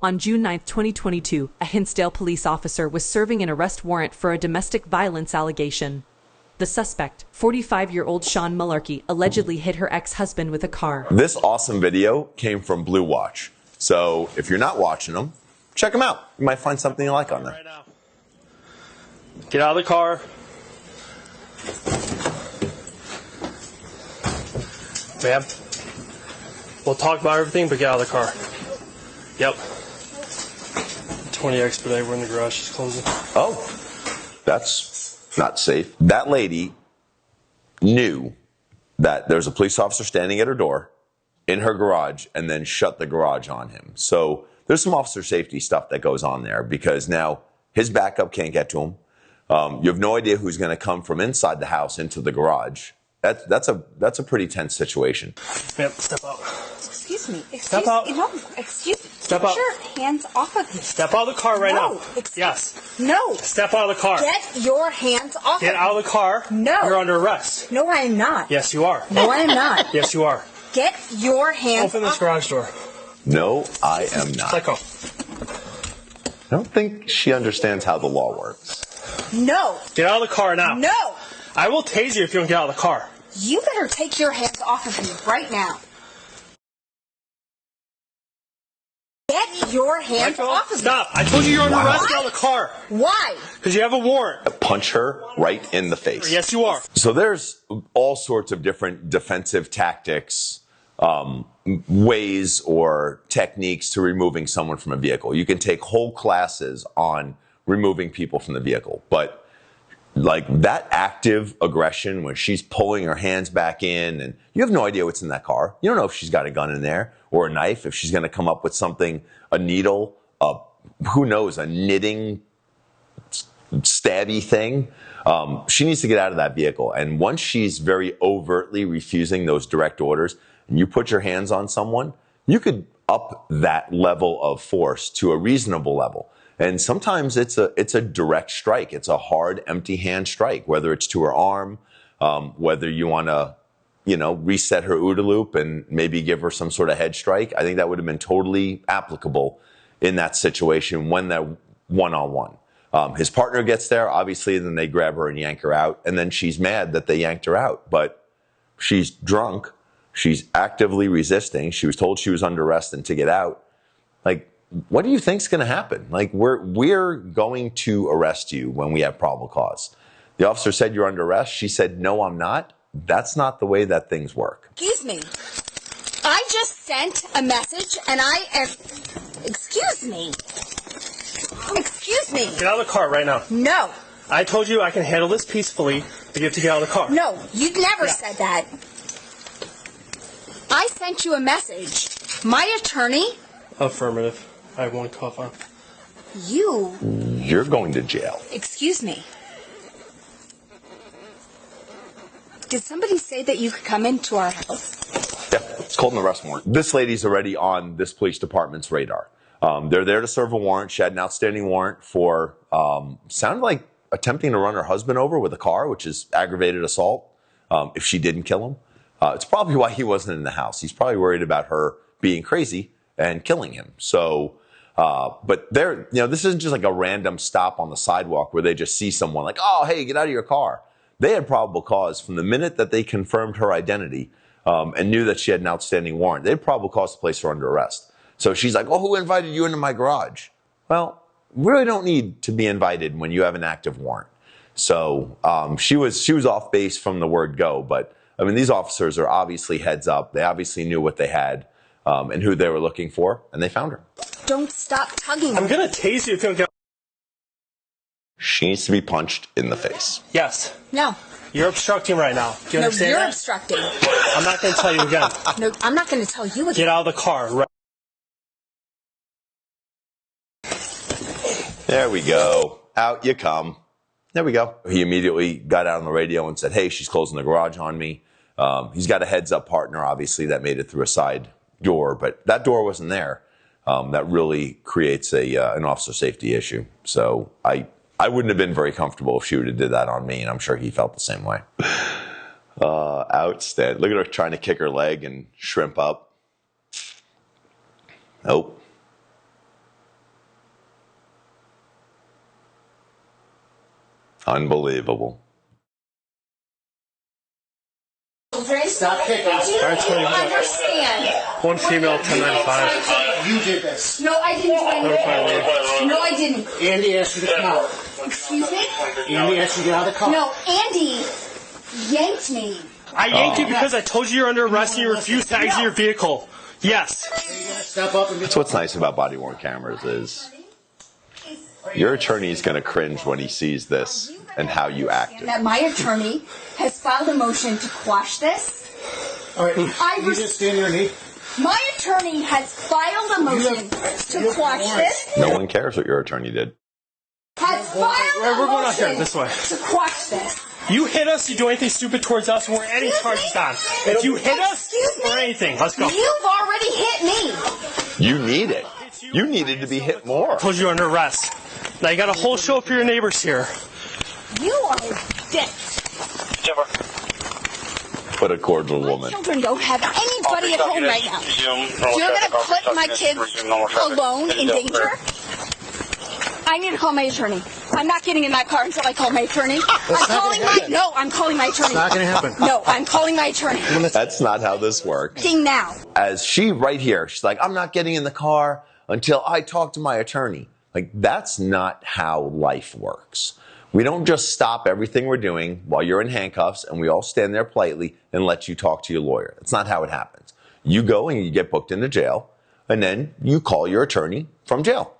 On June 9, 2022, a Hinsdale police officer was serving an arrest warrant for a domestic violence allegation. The suspect, 45-year-old Sean Malarkey, allegedly hit her ex-husband with a car. This awesome video came from Blue Watch. So if you're not watching them, check them out. You might find something you like on there. Right now. Get out of the car. Ma'am, we'll talk about everything, but get out of the car. Yep. 20 expedite, we're in the garage, just closing. Oh, that's not safe. That lady knew that there's a police officer standing at her door in her garage and then shut the garage on him. So there's some officer safety stuff that goes on there because now his backup can't get to him. You have no idea who's going to come from inside the house into the garage. That's a pretty tense situation. Yep, step out. Excuse me. Step out. No, excuse me. Step Get out. your hands off of me. Step out of the car right No, now. excuse- Yes. No. Step out of the car. Get your hands off Get of out me. of the car. No. You're under arrest. No, I am not. Yes, you are. No, I am not. Yes, you are. Get your hands Open this off. garage door. No, I am not. Let go. I don't think she understands how the law works. No. Get out of the car now. No. I will tase you if you don't get out of the car. You better take your hands off of me right now. Get your hands off of me. Stop. I told you you're under arrest. Get out of the car. Why? Because you have a warrant. Punch her right in the face. Yes, you are. So there's all sorts of different defensive tactics, ways or techniques to removing someone from a vehicle. You can take whole classes on removing people from the vehicle. But like that active aggression when she's pulling her hands back in and you have no idea what's in that car. You don't know if she's got a gun in there or a knife, if she's going to come up with something, a needle, who knows, a knitting stabby thing. She needs to get out of that vehicle. And once she's very overtly refusing those direct orders and you put your hands on someone, you could up that level of force to a reasonable level. And sometimes it's a direct strike. It's a hard, empty hand strike, whether it's to her arm, whether you want to, reset her OODA loop and maybe give her some sort of head strike. I think that would have been totally applicable in that situation when they're one-on-one. His partner gets there, obviously, then they grab her and yank her out. And then she's mad that they yanked her out. But she's drunk. She's actively resisting. She was told she was under arrest and to get out. Like, what do you think's going to happen? Like, we're going to arrest you when we have probable cause. The officer said you're under arrest. She said, no, I'm not. That's not the way that things work. Excuse me. I just sent a message and I am... Excuse me. Excuse me. Get out of the car right now. No. I told you I can handle this peacefully, but you have to get out of the car. No, you never said that. I sent you a message. My attorney... Affirmative. I have one cuff on. You're going to jail. Excuse me. Did somebody say that you could come into our house? Yeah, it's called an arrest warrant. This lady's already on this police department's radar. They're there to serve a warrant. She had an outstanding warrant for, sounded like attempting to run her husband over with a car, which is aggravated assault, if she didn't kill him. It's probably why he wasn't in the house. He's probably worried about her being crazy and killing him. So, but this isn't just like a random stop on the sidewalk where they just see someone like, oh, hey, get out of your car. They had probable cause from the minute that they confirmed her identity and knew that she had an outstanding warrant. They had probable cause to place her under arrest. So she's like, oh, who invited you into my garage? Well, we really don't need to be invited when you have an active warrant. So she was off base from the word go. But, I mean, these officers are obviously heads up. They obviously knew what they had and who they were looking for, and they found her. Don't stop tugging. I'm going to tase you if you don't get... She needs to be punched in the face. Yes. No. You're obstructing right now. Do you No, understand you're that? obstructing. I'm not going to tell you again. No, I'm not going to tell you again. Get out of the car. Right. There we go. Out you come. There we go. He immediately got out on the radio and said, hey, she's closing the garage on me. He's got a heads-up partner, obviously, that made it through a side door, but that door wasn't there. That really creates an officer safety issue. So I wouldn't have been very comfortable if she would have did that on me, and I'm sure he felt the same way. Outstanding. Look at her trying to kick her leg and shrimp up. Nope. Unbelievable. Stop kicking. All right, 20. Understand. One female, 1095. You did this. No, I didn't do anything. No, I didn't. Andy asked you to come out. Excuse me? Andy asked you to get out of the car. No, Andy yanked me. I yanked you because I told you you're under arrest and you refused to exit your vehicle. Yes. Step up and That's what's nice about body-worn cameras is your attorney is going to cringe when he sees this and how you acted. That my attorney has filed a motion to quash this. All right, you just stand there and eat. My attorney has filed a motion to quash this. No one cares what your attorney did. Has filed We're a going out here, motion this way. to quash this. You hit us, you do anything stupid towards us, we're any charges on. If you hit us or anything, let's go. You've already hit me. You need it. You needed to be hit more. I told you you're under arrest. Now you got a whole show for your neighbors here. You are a dick. But a cordial My woman. children don't have anybody at home right now. You're going to put my kids alone in danger? I need to call my attorney. I'm not getting in that car until I call my attorney. I'm calling my attorney. It's not going to happen. No, I'm calling my attorney. That's not how this works. Now. As she right here, she's like, I'm not getting in the car until I talk to my attorney. Like, that's not how life works. We don't just stop everything we're doing while you're in handcuffs and we all stand there politely and let you talk to your lawyer. That's not how it happens. You go and you get booked into jail, and then you call your attorney from jail.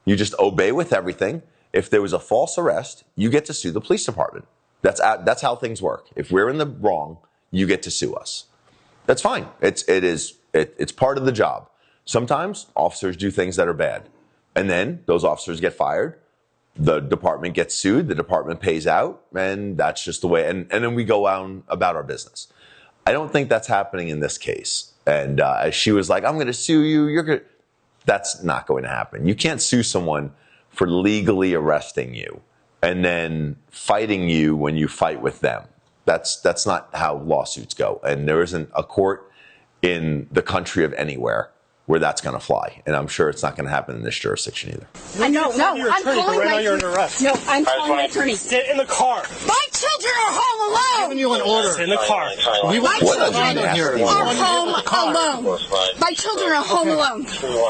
You just obey with everything. If there was a false arrest, you get to sue the police department. That's how things work. If we're in the wrong, you get to sue us. That's fine. It's part of the job. Sometimes officers do things that are bad, and then those officers get fired. The department gets sued. The department pays out, and that's just the way. And then we go on about our business. I don't think that's happening in this case. And as she was like, "I'm going to sue you," you're going. That's not going to happen. You can't sue someone for legally arresting you and then fighting you when you fight with them. That's not how lawsuits go. And there isn't a court in the country of anywhere where that's going to fly. And I'm sure it's not going to happen in this jurisdiction either. I'm calling my attorney. No, I'm calling my attorney. Sit in the car. My children are home alone. Giving you an order. Sit in the car. My children are home alone. My children are home alone.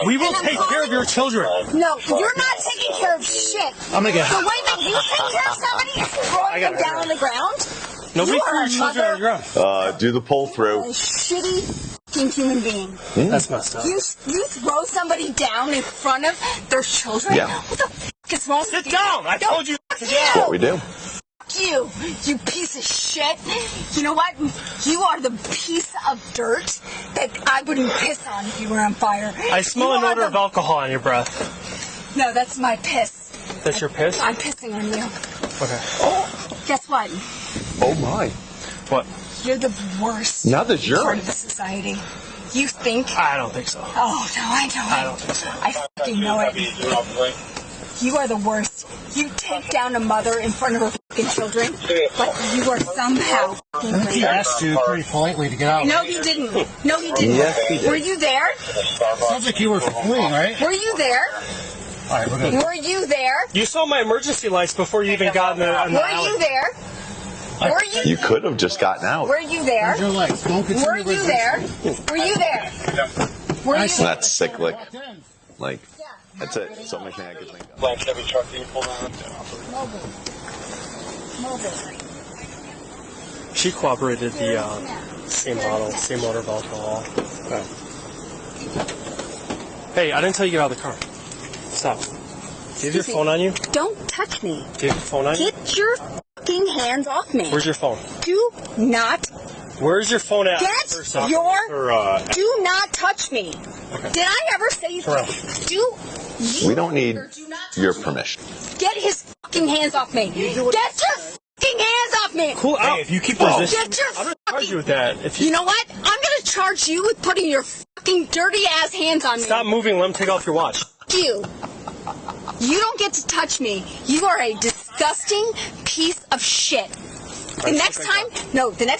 We will take care of your children. No, you're not taking care of shit. I'm going to get The way that you take care of somebody is throwing them down on the ground. Nobody You threw are your a children on the ground. Do the pull A through. shitty fucking human being. That's messed up. You throw somebody down in front of their children? Yeah. What the fuck is wrong with you? Sit down. I told you. That's what we do. You piece of shit. You know what? You are the piece of dirt that I wouldn't piss on if you were on fire. I smell an odor of alcohol on your breath. No, that's my piss. That's your piss? I'm pissing on you. Okay. Guess what? Oh my. What? You're the worst Now that you're part of the society. You think? I don't think so. Oh, no, I know it. I don't think so. I fucking know it. You are the worst. You take down a mother in front of her fucking children, but you are somehow fucking He greater. asked you pretty politely to get out. No, he didn't. No, he didn't. Yes, he did. Were you there? Sounds like you were fleeing, right? Were you there? All right, we're good. Were you there? You saw my emergency lights before you even got in the Were alley. you there? Were You could have just gotten out. Were you there? Where's your legs? Don't continue Were you with there? Were you there? Were you there? That's cyclic. Like, that's it. That's the only thing I could think of. Black Chevy truck that you pulled on. Mobile. She cooperated the same bottle, same odor of alcohol. Hey, I didn't tell you to get out of the car. Stop. Do you have your phone on you? Don't touch me. Do you have your phone on you? Get your fucking hands off me. Where's your phone? Do not Where's your phone at? get First off? your. Do not touch me. Did I ever say do? You We don't need do not touch your me. permission. Get his fucking hands off me. Get your fucking hands off me. Cool out. Hey, if you keep resisting, Get your I'm gonna charge fucking. you with that. If You know what? I'm gonna charge you with putting your fucking dirty ass hands on me. stop moving, let him take off your watch. You. You don't get to touch me. You are a disgusting piece of shit. The next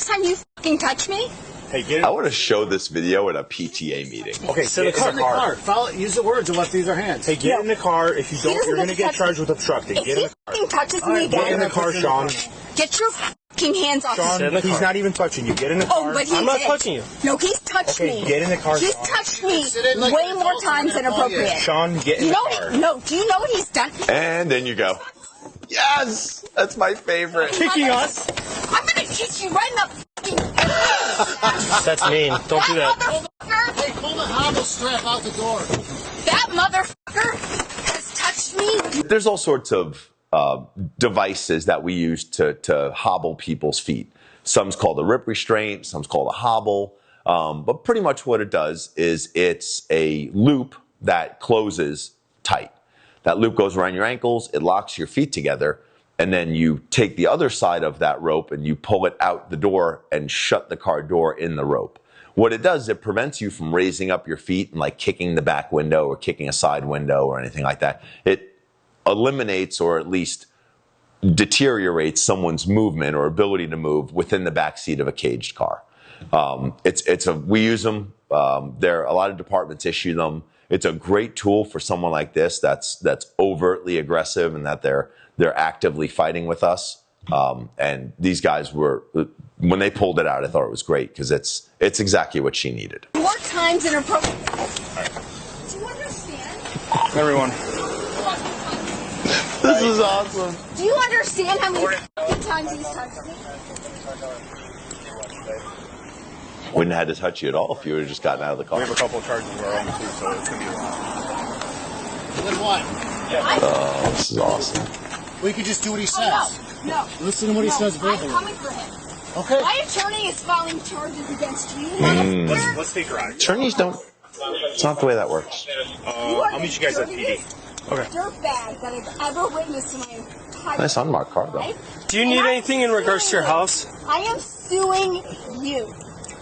time you fucking touch me, Hey, get in. I want to show this video at a PTA meeting. Okay, sit in get in the car. Follow, use the words of what these are hands. Hey, get in the car. If you don't, you're going to get charged with obstructing. If Get in the he car. touches me Get in again, the car, Sean. get your fucking hands off Sean, me. he's not even touching you. Get in the car. Oh, but he I'm not did. touching you. No, he's touched Okay, me. get in the car, He's Sean. touched me like way an more adult, times than you're gonna appropriate. Sean, get in You the know, car. no. Do you know what he's done? And then you go. Yes, that's my favorite. Kicking us. I'm gonna kick you right in the fucking That's mean. Don't do that. motherfucker. Hey, pull the hobble strap out the door. That motherfucker has touched me. There's all sorts of devices that we use to hobble people's feet. Some's called a rip restraint, some's called a hobble. But pretty much what it does is it's a loop that closes tight. That loop goes around your ankles, it locks your feet together, and then you take the other side of that rope and you pull it out the door and shut the car door in the rope. What it does, it prevents you from raising up your feet and like kicking the back window or kicking a side window or anything like that. It eliminates or at least deteriorates someone's movement or ability to move within the back seat of a caged car. We use them. There a lot of departments issue them. It's a great tool for someone like this that's overtly aggressive and that they're actively fighting with us. And these guys were, when they pulled it out, I thought it was great because it's exactly what she needed. More times than appropriate. Do you understand? Everyone. This is awesome. Do you understand how many fucking times he's touched me? Wouldn't have had to touch you at all if you would have just gotten out of the car. We have a couple of charges of our own, too, so it's going to be a lot. Then what? Oh, this is awesome. We could just do what he says. Oh, no. Listen to what he says verbally. I'm coming for him. Okay. My attorney is filing charges against you, motherfucker. Let's take a ride. Attorneys don't. It's not the way that works. I'll meet you guys at PD. Okay. Dirtbag that I've ever witnessed in my entire Nice unmarked car, though. life. Do you need anything in regards to your house? I am suing you.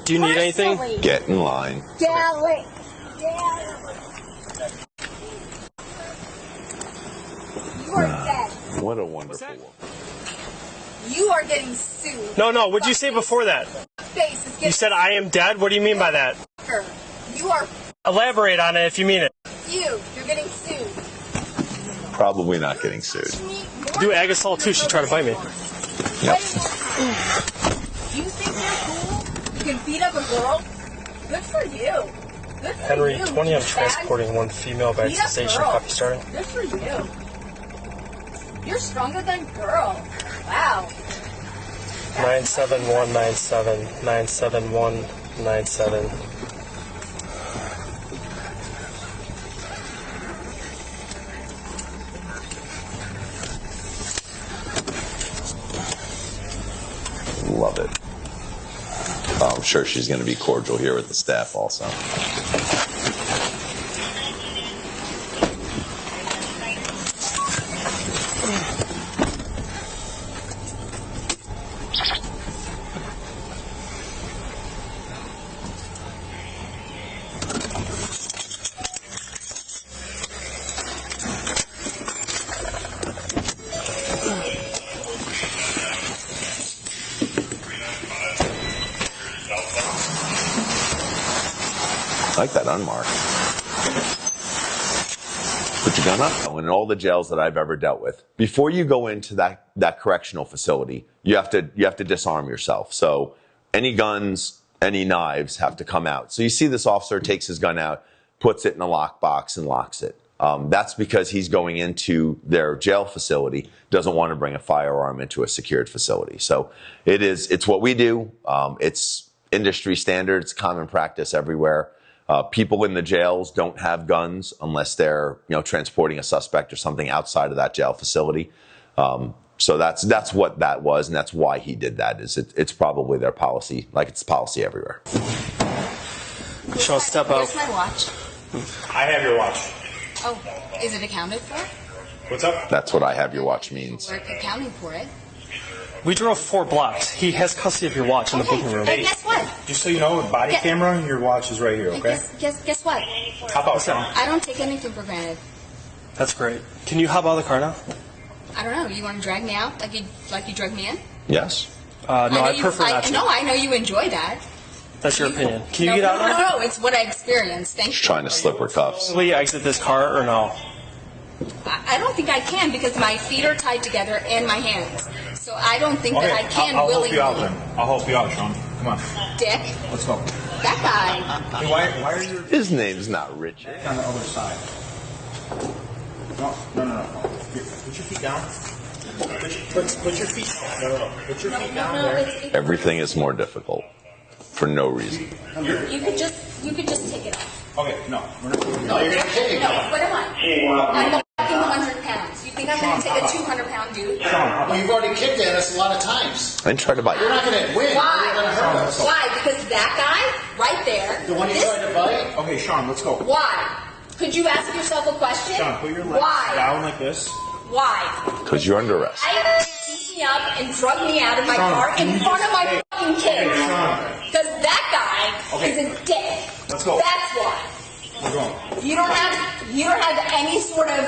Do you need anything? Personally. Get in line. Gary. You are dead. What a wonderful woman. You are getting sued. No. What'd you say before that? Face is You getting said I am dead? What do you mean by that? sued. You are Elaborate on it if you mean it. you. You're getting sued. Probably not getting sued. Do Agasol too. She tried to bite me. Yep. You think you're cool? You can beat up a girl? Good for you. Good for Henry, you. 20 on douchebag. transporting one female back to Beat the up station. girl. Copy starting. Good for you. You're stronger than girl. Wow. 97197 97197. Love it. Oh, I'm sure she's going to be cordial here with the staff also. I like that unmarked. Put your gun up. In all the jails that I've ever dealt with, before you go into that correctional facility, you have to disarm yourself. So any guns, any knives have to come out. So you see this officer takes his gun out, puts it in a lockbox and locks it. That's because he's going into their jail facility, doesn't want to bring a firearm into a secured facility. So it's what we do. It's industry standard. It's common practice everywhere. People in the jails don't have guns unless they're, transporting a suspect or something outside of that jail facility. So that's what that was, and that's why he did that. It's probably their policy, like it's policy everywhere. Sean, step out. Where's my watch? I have your watch. Oh, is it accounted for? What's up? That's what I have your watch means. We're accounting for it. We drove 4 blocks. He has custody of your watch in the booking room. And guess what? Just so you know, with body camera, your watch is right here, And okay? Guess what? Hop out, Sean. I don't take anything for granted. That's great. Can you hop out of the car now? I don't know. You want to drag me out like you drug me in? Yes. No, I prefer not to. No, I know you enjoy that. That's your opinion. Can you get out now? No, it's what I experienced. Thank you. Trying to slip her cuffs. Will you exit this car or no? I don't think I can because my feet are tied together and my hands. So I don't think that I can I'll willingly. help you out then. I'll help you out, Sean. Come on. Dick, Let's go. that guy. Hey, why are you His name's not Richard. on the other side? No. Here, put your feet down. Put your feet down. No. Put your feet down there. Everything is more difficult for no reason. You could just take it off. Okay, no. We're not doing No, you're gonna kick it. No, what am I? I'm fucking 100 pounds. You think I'm going to take a 200-pound dude? Well, you've already kicked at us a lot of times. And try to bite. You're not going to win. Why? You're going to hurt us. Why? Because that guy right there. The one you tried to bite? Okay, Sean, let's go. Why? Could you ask yourself a question? Sean, put your legs Why? down like this. Why? Because you're under arrest. I beat me up and drug me out of my car in front of my fucking kids. Because that guy is a dick. Let's go. That's why. We're going. You don't have any sort of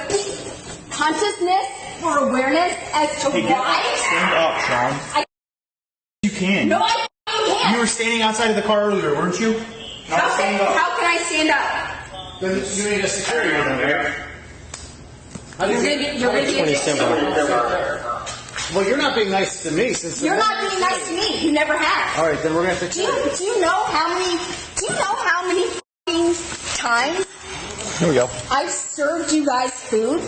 consciousness or awareness as to Hey, why. stand up, Sean. You can. No, I can't. You were standing outside of the car earlier, weren't you? Now stand up. How can I stand up? Then you need a security order, right? You're gonna get Well, you're not being nice to me since You're not being nice to me. You never have. All right, then we're gonna have to. Do you know how many fucking times Here we go. I've served you guys food?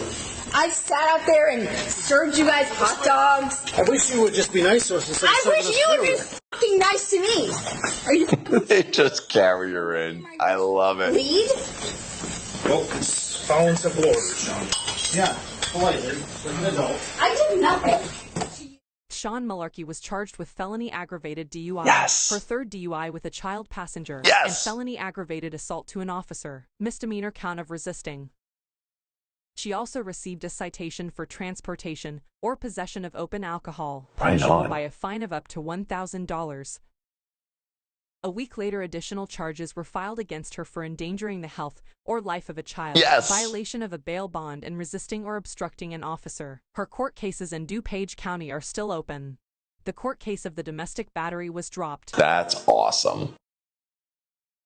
I've sat out there and served you guys hot dogs. I wish you would just be nice to us instead of I serving wish us you would be food. fucking nice to me. Are you They just carry her in. I love it. lead? Well, it's following simple orders, Sean. Yeah, politely, like an adult. I did nothing. Sean Malarkey was charged with felony aggravated DUI Yes. for third DUI with a child passenger Yes. and felony aggravated assault to an officer, misdemeanor count of resisting. She also received a citation for transportation or possession of open alcohol, Right punishable on. by a fine of up to $1,000. A week later, additional charges were filed against her for endangering the health or life of a child, Yes. violation of a bail bond, and resisting or obstructing an officer. Her court cases in DuPage County are still open. The court case of the domestic battery was dropped. That's awesome.